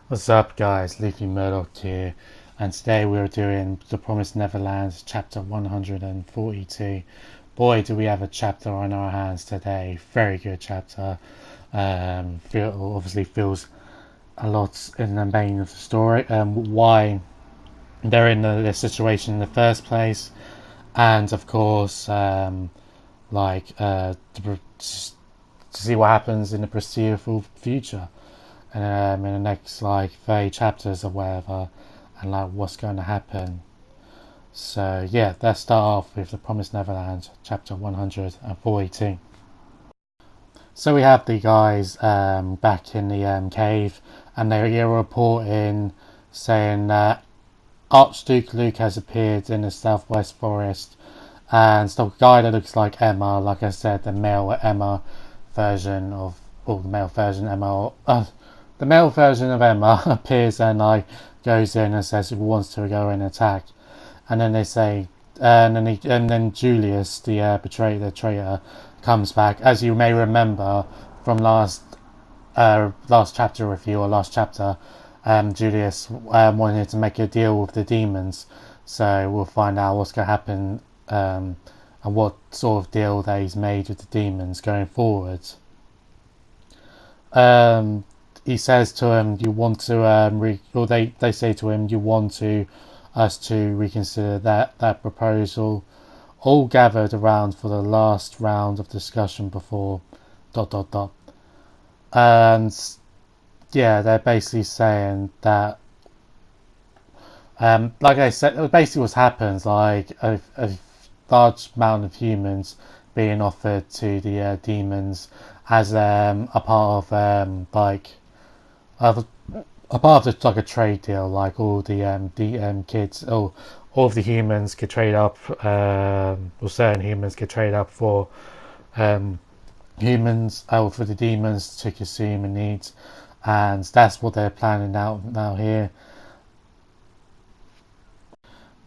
What's up, guys? Leafy Murdoch here, and today we're doing The Promised Neverland, chapter 142. Boy, do we have a chapter on our hands today. Very good chapter. Obviously feels a lot in the vein of the story. Why they're in this situation in the first place, and of course, to see what happens in the foreseeable future. In the next 30 chapters or whatever, and what's going to happen. So yeah, let's start off with The Promised Neverland, chapter 142. So we have the guys back in the cave, and they get a report in saying that Archduke Luke has appeared in the southwest forest, and the guy that looks like Emma, like I said, the male Emma version of, or the male version Emma, the male version of Emma appears and goes in and says he wants to go and attack, and then they say, and then Julius, the traitor, comes back. As you may remember from last chapter review or last chapter, Julius wanted to make a deal with the demons. So we'll find out what's going to happen and what sort of deal that he's made with the demons going forward. He says to him, "You want to or they say to him, you want to us to reconsider that proposal." All gathered around for the last round of discussion before ... And yeah, they're basically saying that, like I said, basically what happens, a large amount of humans being offered to the demons as a part of a part of a trade deal. Like all the kids, all of the humans could trade up, or certain humans could trade up for humans, for the demons to consume and eat, and that's what they're planning out now here.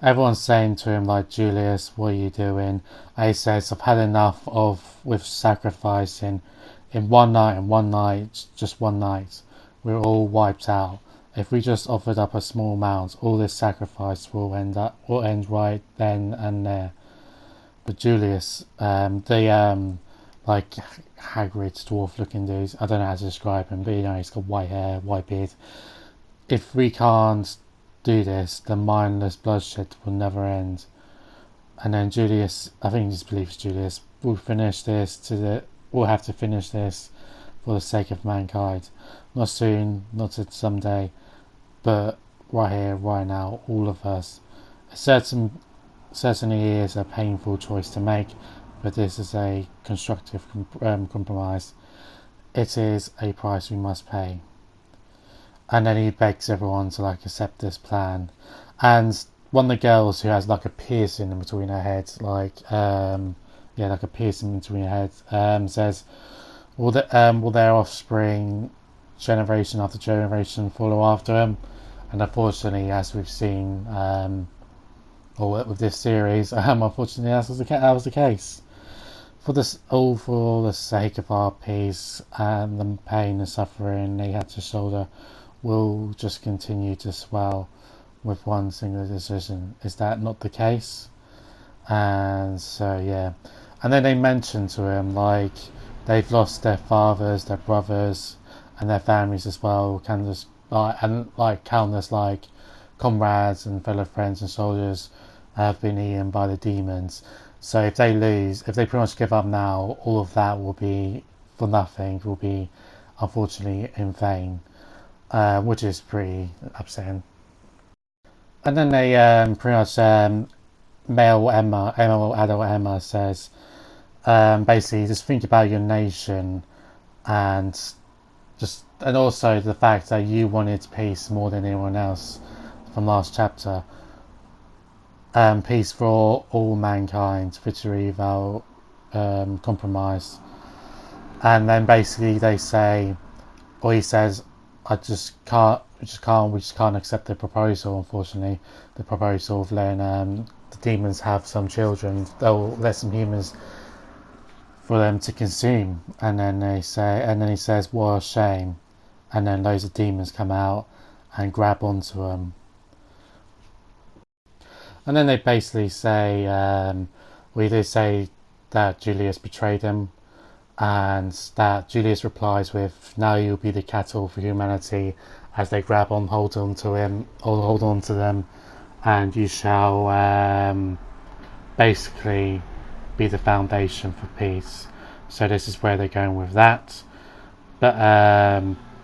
Everyone's saying to him, like, "Julius, what are you doing?" And he says, "I've had enough of with sacrificing. In one night, just one night, we're all wiped out. If we just offered up a small amount, all this sacrifice will end right then and there." But Julius, like Hagrid's dwarf-looking dude, I don't know how to describe him, but he's got white hair, white beard. "If we can't do this, the mindless bloodshed will never end." And then Julius, I think he just believes Julius, we'll have to finish this for the sake of mankind. Not soon, not someday, but right here, right now, all of us. It certainly is a painful choice to make, but this is a constructive compromise. It is a price we must pay. And then he begs everyone to accept this plan. And one of the girls who has a piercing in between her head, like a piercing between her head, says, will their offspring, generation after generation, follow after him? And unfortunately, as we've seen, or with this series, unfortunately that was the case. For the sake of our peace and the pain and suffering they had to shoulder, will just continue to swell with one single decision. Is that not the case? And so yeah, and then they mention to him they've lost their fathers, their brothers, and their families as well. Countless comrades and fellow friends and soldiers have been eaten by the demons. So if they pretty much give up now, all of that will be for nothing. Will be unfortunately in vain. Which is pretty upsetting. And then they pretty much adult Emma says, basically, just think about your nation, and also the fact that you wanted peace more than anyone else from last chapter. Peace for all mankind, victory without compromise. And then basically they say, or he says, we just can't accept the proposal, unfortunately. The proposal of letting the demons have some children. They'll let some humans for them to consume. And then he says, what a shame. And then loads of demons come out, and grab onto him. And then they basically say, they say that Julius betrayed him, and that Julius replies with, "Now you'll be the cattle for humanity," as they grab on, hold on to him, or hold on to them, and you shall basically be the foundation for peace. So this is where they're going with that. But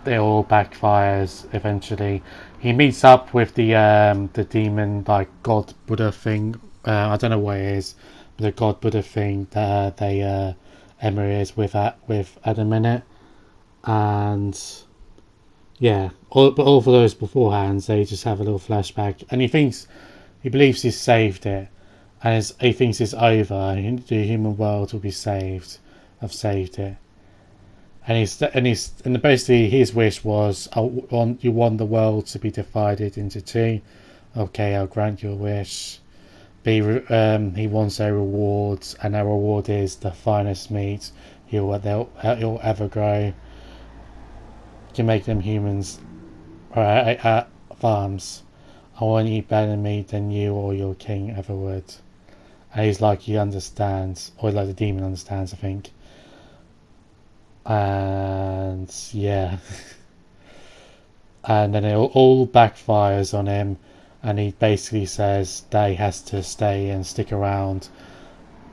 it all backfires eventually. He meets up with the demon, like God Buddha thing. I don't know what it is, but the God Buddha thing that Emma is with at the minute. And yeah, but all for those beforehand, they just have a little flashback, and he believes he's saved it, and he thinks it's over, and the human world will be saved. I've saved it. And basically his wish was, you want the world to be divided into two. Okay, I'll grant your wish. He wants their rewards, and their reward is the finest meat he'll ever grow. You can make them humans at farms. I want to eat better meat than you or your king ever would. And he's like, he understands, or like the demon understands, I think. And yeah, and then it all backfires on him, and he basically says that he has to stay and stick around,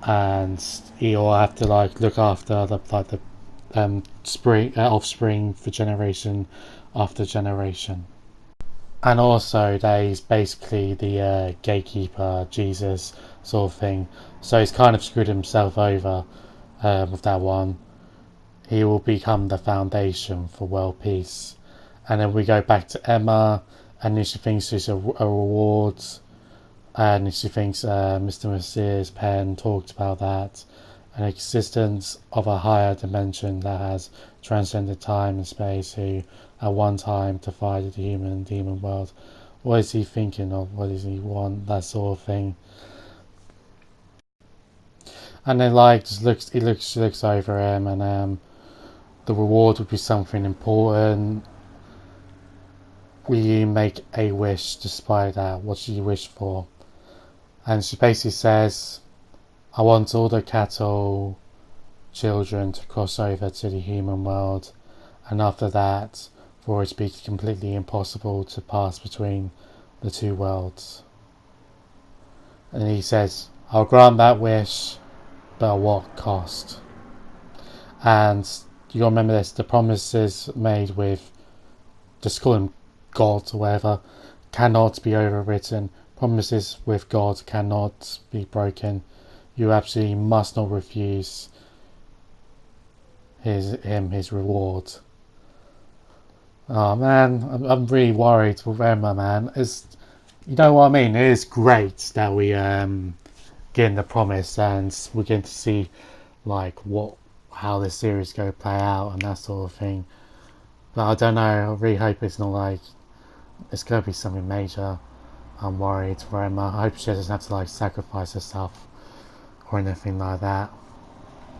and he'll have to like look after the offspring for generation after generation. And also that he's basically the gatekeeper, Jesus sort of thing. So he's kind of screwed himself over with that one. He will become the foundation for world peace. And then we go back to Emma, and she thinks it's a reward, and she thinks Mr. Messier's pen talked about that, an existence of a higher dimension that has transcended time and space, who at one time divided the human and demon world. What is he thinking of? What does he want? That sort of thing. And then he looks over him, and the reward would be something important. Will you make a wish despite that? What should you wish for? And she basically says, I want all the cattle children to cross over to the human world, and after that, for it to be completely impossible to pass between the two worlds. And he says, I'll grant that wish, but at what cost? And you gotta remember this, the promises made with, just call him God or whatever, cannot be overwritten. Promises with God cannot be broken. You absolutely must not refuse his reward. Oh man, I'm really worried with Emma, man. You know what I mean? It is great that we getting the promise, and we're getting to see like how this series go play out and that sort of thing. But I don't know, I really hope it's not like it's gonna be something major. I'm worried for Emma. I hope she doesn't have to like sacrifice herself or anything like that.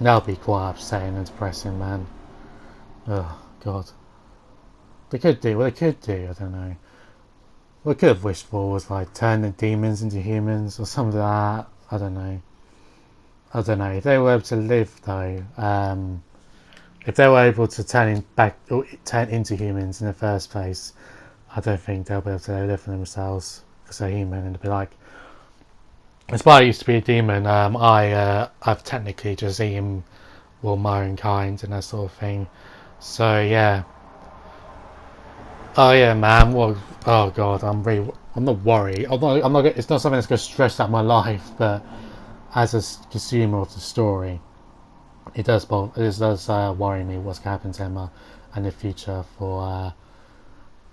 That would be quite upsetting and depressing, man. Oh god. They could do what they could do, I don't know. What I could have wished for was like turn the demons into humans or something like that. I don't know. If they were able to live though, if they were able to turn into humans in the first place, I don't think they'll be able to live for themselves because they're human, and be like, despite I used to be a demon, I've technically just eaten my own kind and that sort of thing. So yeah. Oh yeah, man. Well, oh god, I'm not worried. I'm not. It's not something that's going to stress out my life, but as a consumer of the story, it does worry me what's going to happen to Emma and the future for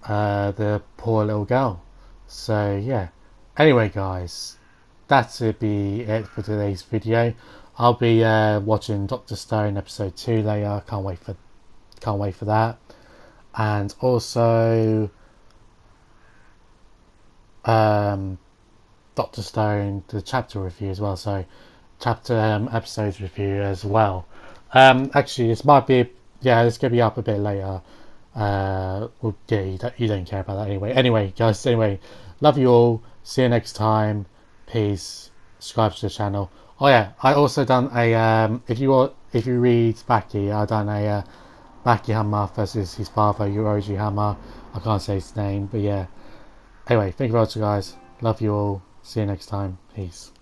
the poor little girl. So yeah. Anyway, guys, that would be it for today's video. I'll be watching Dr. Stone episode 2 later. Can't wait for that. And also Dr. Stone, the chapter review as well. So chapter episodes review as well. Actually, this might be it's going to be up a bit later. well, yeah, you don't care about that anyway. Anyway, guys, anyway, love you all. See you next time. Peace. Subscribe to the channel. Oh yeah, I also done a if you read Baki, I done a Baki Hammer versus his father Yoroji Hammer. I can't say his name, but yeah. Anyway, thank you very much, guys. Love you all. See you next time. Peace.